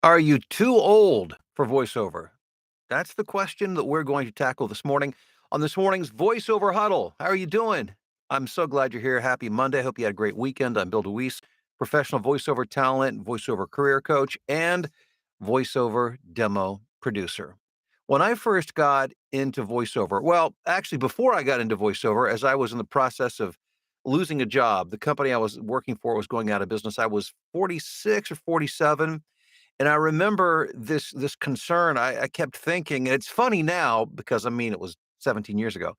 Are you too old for voiceover? That's the question that we're going to tackle this morning on this morning's voiceover huddle. How are you doing? I'm so glad you're here. Happy Monday. Hope you had a great weekend. I'm Bill DeWeese, professional voiceover talent, voiceover career coach, and voiceover demo producer. When I first got into voiceover, well, actually, before I got into voiceover, as I was in the process of losing a job, the company I was working for was going out of business. I was 46 or 47, and I remember this concern. I kept thinking, and it's funny now because I mean it was 17 years ago.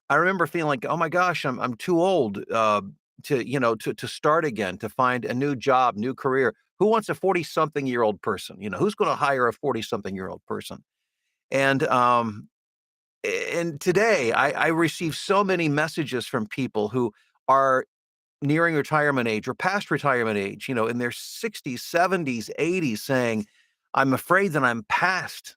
I remember feeling like, oh my gosh, I'm too old to start again, to find a new job, new career. Who wants a 40-something-year-old person? Who's going to hire a 40-something-year-old person? And and today I receive so many messages from people who are nearing retirement age or past retirement age, in their 60s, 70s, 80s saying, I'm afraid that I'm past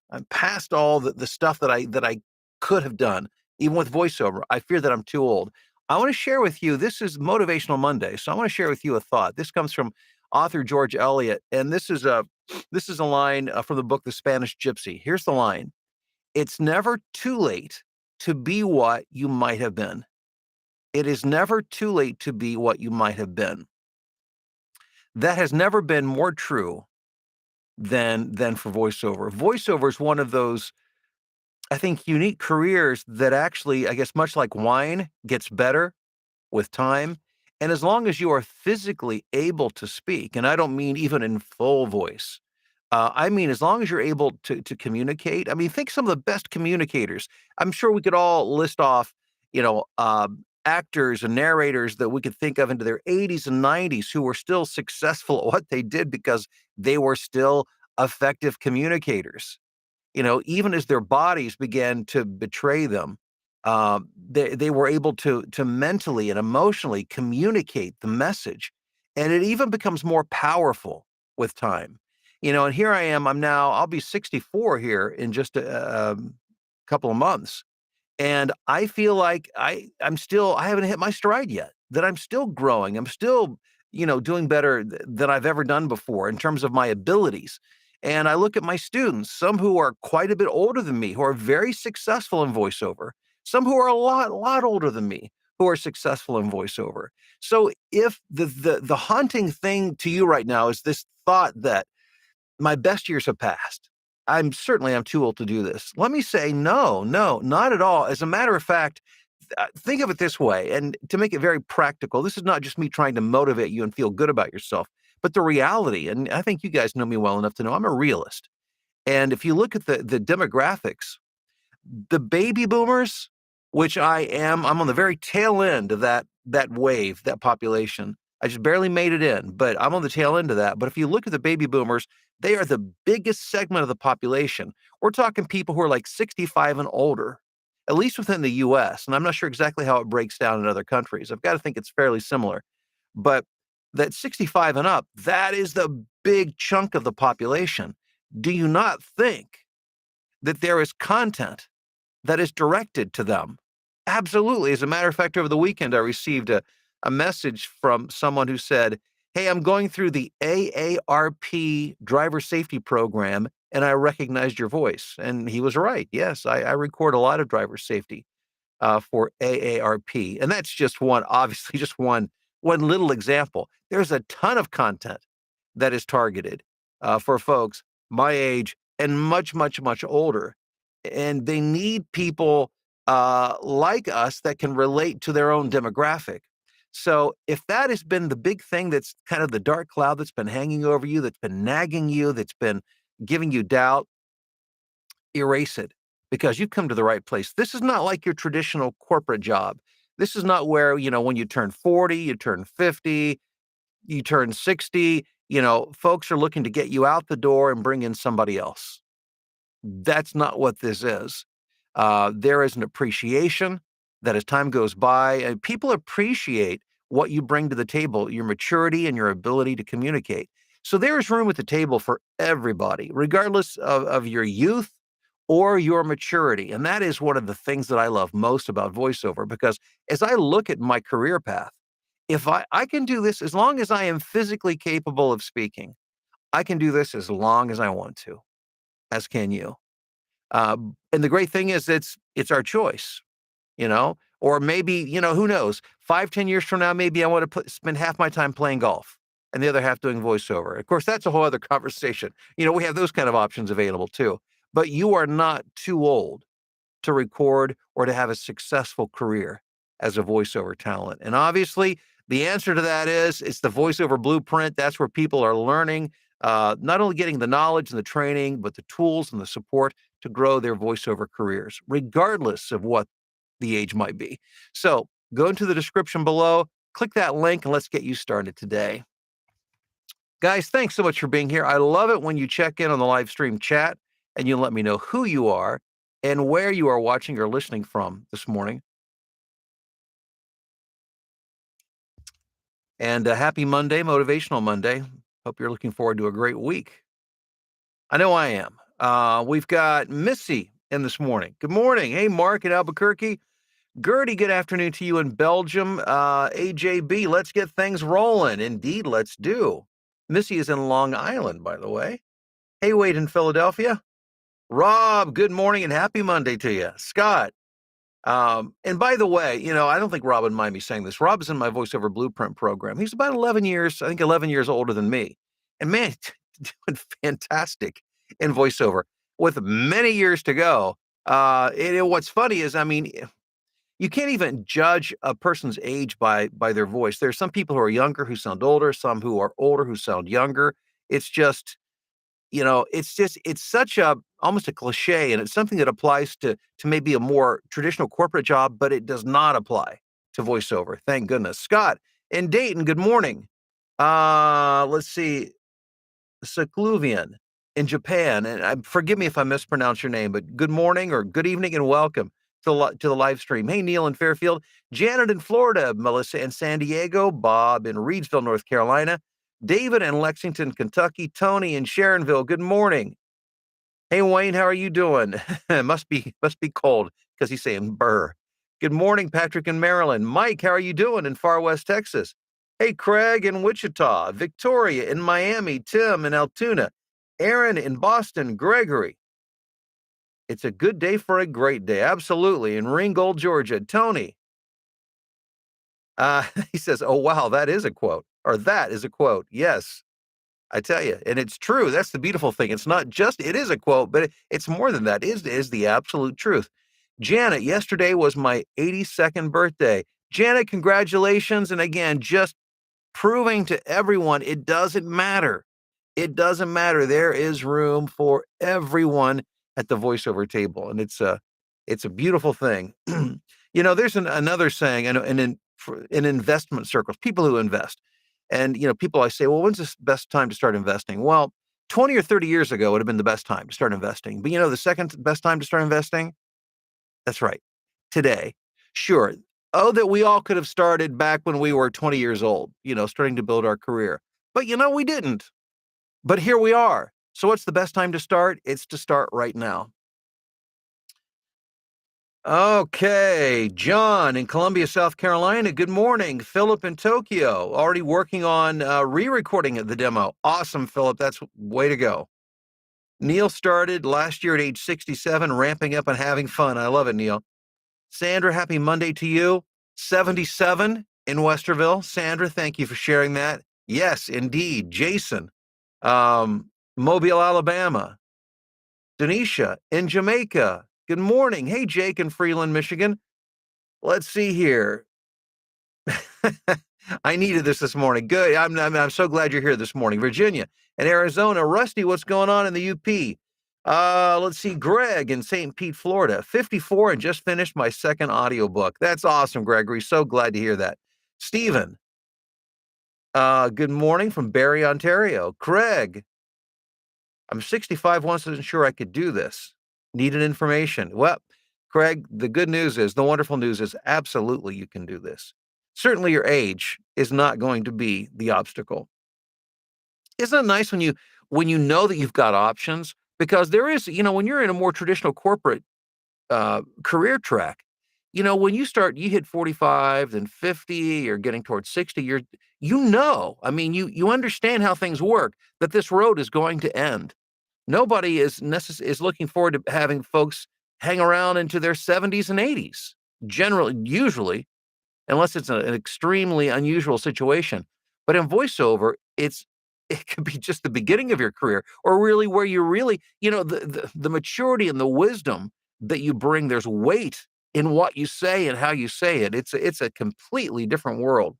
all the stuff that I could have done, even with voiceover. I fear that I'm too old. I want to share with you, this is Motivational Monday. So I want to share with you a thought. This comes from author George Eliot, and this is a line from the book The Spanish Gypsy. Here's the line. It's never too late to be what you might have been. It is never too late to be what you might have been. That has never been more true than for voiceover. Voiceover is one of those, I think, unique careers that actually, I guess, much like wine, gets better with time. And as long as you are physically able to speak, and I don't mean even in full voice, I mean as long as you're able to communicate. I mean, think some of the best communicators. I'm sure we could all list off, you know, uh, actors and narrators that we could think of into their 80s and 90s who were still successful at what they did because they were still effective communicators. Even as their bodies began to betray them, they were able to mentally and emotionally communicate the message, and it even becomes more powerful with time. And here I am. I'll be 64 here in just a couple of months, and I feel like I haven't hit my stride yet. That I'm still growing. I'm still, doing better than I've ever done before in terms of my abilities. And I look at my students, some who are quite a bit older than me, who are very successful in voiceover, some who are a lot older than me, who are successful in voiceover. So if the haunting thing to you right now is this thought that my best years have passed. I'm too old to do this. Let me say, no, no, not at all. As a matter of fact, think of it this way, and to make it very practical, this is not just me trying to motivate you and feel good about yourself, but the reality. And I think you guys know me well enough to know I'm a realist. And if you look at the demographics, the baby boomers, which I'm on the very tail end of that wave, that population. I just barely made it in, but I'm on the tail end of that. But if you look at the baby boomers, they are the biggest segment of the population. We're talking people who are like 65 and older, at least within the US. And I'm not sure exactly how it breaks down in other countries. I've got to think it's fairly similar. But that 65 and up, that is the big chunk of the population. Do you not think that there is content that is directed to them? Absolutely. As a matter of fact, over the weekend, I received a message from someone who said, hey, I'm going through the AARP driver safety program and I recognized your voice. And he was right. Yes, I record a lot of driver safety for AARP. And that's just one, obviously, just one little example. There's a ton of content that is targeted for folks my age and much, much, much older. And they need people like us that can relate to their own demographic. So if that has been the big thing, that's kind of the dark cloud that's been hanging over you, that's been nagging you, that's been giving you doubt, erase it because you've come to the right place. This is not like your traditional corporate job. This is not where, when you turn 40, you turn 50, you turn 60, folks are looking to get you out the door and bring in somebody else. That's not what this is. There is an appreciation that as time goes by, people appreciate what you bring to the table, your maturity and your ability to communicate. So there is room at the table for everybody, regardless of your youth or your maturity. And that is one of the things that I love most about voiceover, because as I look at my career path, if I can do this, as long as I am physically capable of speaking, I can do this as long as I want to, as can you. And the great thing is it's our choice, you know? Or maybe, who knows? 5, 10 years from now, maybe I want to spend half my time playing golf and the other half doing voiceover. Of course, that's a whole other conversation. We have those kind of options available too. But you are not too old to record or to have a successful career as a voiceover talent. And obviously, the answer to that is it's the voiceover blueprint. That's where people are learning, not only getting the knowledge and the training, but the tools and the support to grow their voiceover careers, regardless of what the age might be. So go into the description below, click that link, and let's get you started today. Guys, thanks so much for being here. I love it when you check in on the live stream chat and you let me know who you are and where you are watching or listening from this morning. And happy Monday, Motivational Monday. Hope you're looking forward to a great week. I know I am. We've got Missy in this morning. Good morning. Hey, Mark in Albuquerque. Gertie, good afternoon to you in Belgium. AJB, let's get things rolling. Indeed, let's do. Missy is in Long Island, by the way. Hey, Wade in Philadelphia. Rob, good morning and happy Monday to you. Scott. And by the way, I don't think Rob would mind me saying this. Rob is in my voiceover blueprint program. He's about 11 years older than me. And man, doing fantastic in voiceover with many years to go. What's funny is, you can't even judge a person's age by their voice. There's some people who are younger who sound older, some who are older who sound younger. It's just, it's such a almost a cliche, and it's something that applies to maybe a more traditional corporate job, but it does not apply to voiceover. Thank goodness. Scott in Dayton, good morning. Let's see. Sakluvian in Japan, and forgive me if I mispronounce your name, but good morning or good evening and welcome to the live stream. Hey, Neil in Fairfield, Janet in Florida, Melissa in San Diego, Bob in Reidsville, North Carolina, David in Lexington, Kentucky, Tony in Sharonville. Good morning. Hey, Wayne, how are you doing? must be cold because he's saying burr. Good morning, Patrick in Maryland. Mike, how are you doing in Far West Texas? Hey, Craig in Wichita, Victoria in Miami, Tim in Altoona, Aaron in Boston, Gregory. It's a good day for a great day. Absolutely. In Ringgold, Georgia, Tony. He says, oh, wow, that is a quote. Or that is a quote. Yes, I tell you. And it's true. That's the beautiful thing. It's not just, it is a quote, but it's more than that. It is the absolute truth. Janet, yesterday was my 82nd birthday. Janet, congratulations. And again, just proving to everyone it doesn't matter. It doesn't matter. There is room for everyone at the voiceover table, and it's a beautiful thing. There's another saying, and in investment circles, people who invest, and people I say, well, when's the best time to start investing? Well, 20 or 30 years ago would have been the best time to start investing. But the second best time to start investing? That's right. Today. Sure. Oh, that we all could have started back when we were 20 years old, starting to build our career. But we didn't. But here we are. So what's the best time to start? It's to start right now. Okay, John in Columbia, South Carolina. Good morning. Philip in Tokyo, already working on re-recording the demo. Awesome, Philip. That's way to go. Neil started last year at age 67, ramping up and having fun. I love it, Neil. Sandra, happy Monday to you. 77 in Westerville. Sandra, thank you for sharing that. Yes, indeed. Jason, Mobile, Alabama. Denisha in Jamaica. Good morning. Hey, Jake in Freeland, Michigan. Let's see here. I needed this morning. Good. I'm so glad you're here this morning. Virginia and Arizona. Rusty, what's going on in the UP? Let's see. Greg in St. Pete, Florida. 54 and just finished my second audiobook. That's awesome, Gregory. So glad to hear that. Stephen. Good morning from Barrie, Ontario. Craig. I'm 65, wasn't sure I could do this. Needed information. Well, Craig, the good news is, the wonderful news is absolutely you can do this. Certainly your age is not going to be the obstacle. Isn't it nice when you know that you've got options? Because there is, when you're in a more traditional corporate career track, when you hit 45, then 50, you're getting towards 60, I mean, you understand how things work, that this road is going to end. Nobody is looking forward to having folks hang around into their 70s and 80s. Usually, unless it's an extremely unusual situation. But in voiceover, it could be just the beginning of your career, or really where you really, the maturity and the wisdom that you bring. There's weight in what you say and how you say it. It's a completely different world.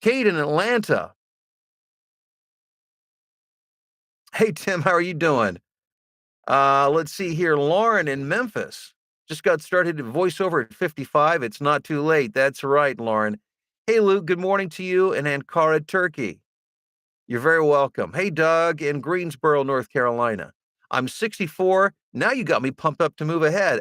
Kate in Atlanta. Hey Tim, how are you doing? Let's see here. Lauren in Memphis just got started at voiceover at 55. It's not too late. That's right, Lauren. Hey, Luke. Good morning to you in Ankara, Turkey. You're very welcome. Hey, Doug in Greensboro, North Carolina. I'm 64. Now you got me pumped up to move ahead.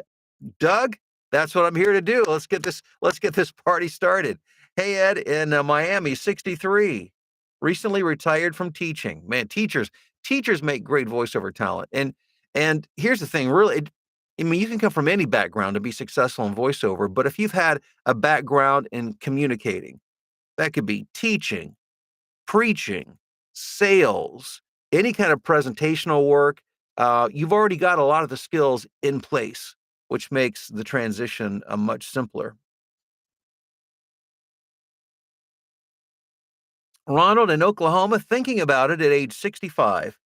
Doug, that's what I'm here to do. Let's get this party started. Hey, Ed in Miami, 63. Recently retired from teaching. Man, teachers make great voiceover talent. And here's the thing, really, I mean, you can come from any background to be successful in voiceover, but if you've had a background in communicating, that could be teaching, preaching, sales, any kind of presentational work, you've already got a lot of the skills in place, which makes the transition much simpler. Ronald in Oklahoma, thinking about it at age 65,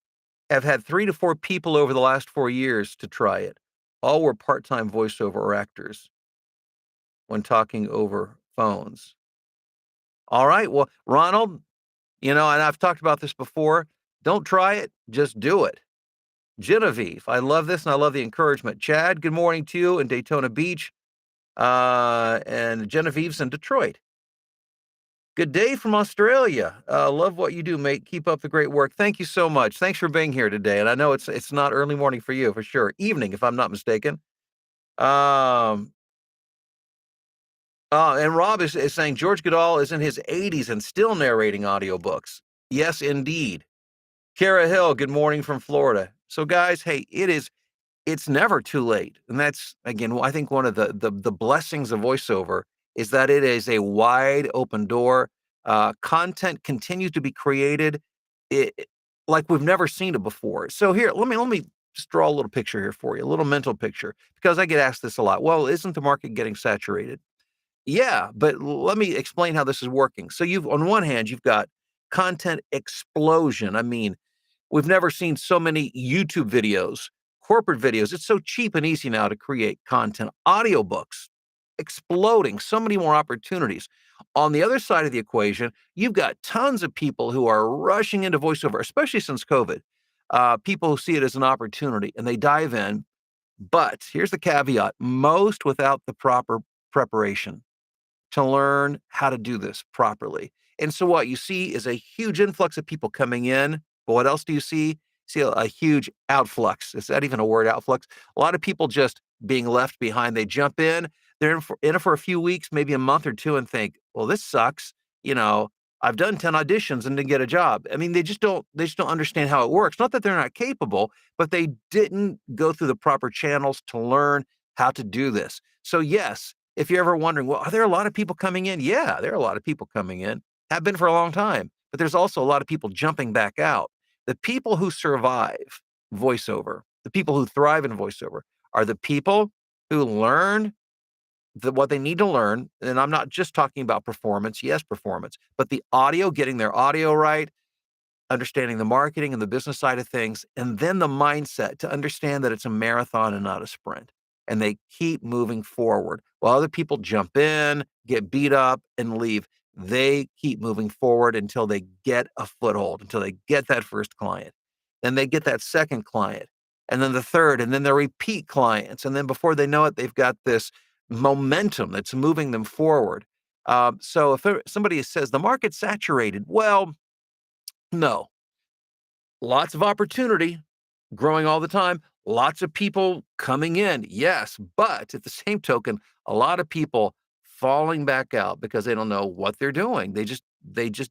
have had 3 to 4 people over the last 4 years to try it. All were part time voiceover actors when talking over phones. All right. Well, Ronald, and I've talked about this before. Don't try it, just do it. Genevieve, I love this and I love the encouragement. Chad, good morning to you in Daytona Beach. And Genevieve's in Detroit. Good day from Australia. Love what you do, mate. Keep up the great work. Thank you so much. Thanks for being here today. And I know it's not early morning for you for sure. Evening, if I'm not mistaken. Um, and Rob is saying George Goodall is in his 80s and still narrating audiobooks. Yes, indeed. Kara Hill, good morning from Florida. So, guys, hey, it's never too late. And that's, again, I think one of the blessings of voiceover is that it is a wide open door. Content continues to be created like we've never seen it before. So here, let me just draw a little picture here for you, a little mental picture, because I get asked this a lot. Well, isn't the market getting saturated? Yeah, but let me explain how this is working. So on one hand, you've got content explosion. I mean, we've never seen so many YouTube videos, corporate videos. It's so cheap and easy now to create content. Audiobooks exploding, so many more opportunities. On the other side of the equation, you've got tons of people who are rushing into voiceover, especially since COVID. People who see it as an opportunity and they dive in. But here's the caveat: most without the proper preparation to learn how to do this properly. And so what you see is a huge influx of people coming in. But what else do you see? See a huge outflux. Is that even a word, outflux? A lot of people just being left behind. They jump in, they're in it for a few weeks, maybe a month or two, and think, well, this sucks. You know, I've done 10 auditions and didn't get a job. I mean, they just don't understand how it works. Not that they're not capable, but they didn't go through the proper channels to learn how to do this. So yes, if you're ever wondering, well, are there a lot of people coming in? Yeah, there are a lot of people coming in, have been for a long time, but there's also a lot of people jumping back out. The people who survive voiceover, the people who thrive in voiceover are the people who learn what they need to learn. And I'm not just talking about performance, yes, performance, but the audio, getting their audio right, understanding the marketing and the business side of things, and then the mindset to understand that it's a marathon and not a sprint. And they keep moving forward. While other people jump in, get beat up, and leave, they keep moving forward until they get a foothold, until they get that first client. Then they get that second client, and then the third, and then the repeat clients. And then before they know it, they've got this momentum that's moving them forward. So if somebody says the market's saturated, well, no, lots of opportunity growing all the time, lots of people coming in, yes, but at the same token, a lot of people falling back out because they don't know what they're doing. They just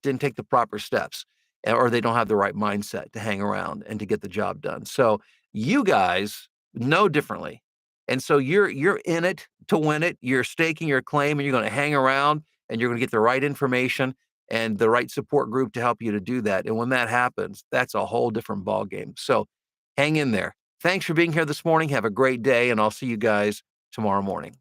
didn't take the proper steps, or they don't have the right mindset to hang around and to get the job done. So you guys know differently. And so you're in it to win it. You're staking your claim and you're going to hang around and you're going to get the right information and the right support group to help you to do that. And when that happens, that's a whole different ball game. So hang in there. Thanks for being here this morning. Have a great day, and I'll see you guys tomorrow morning.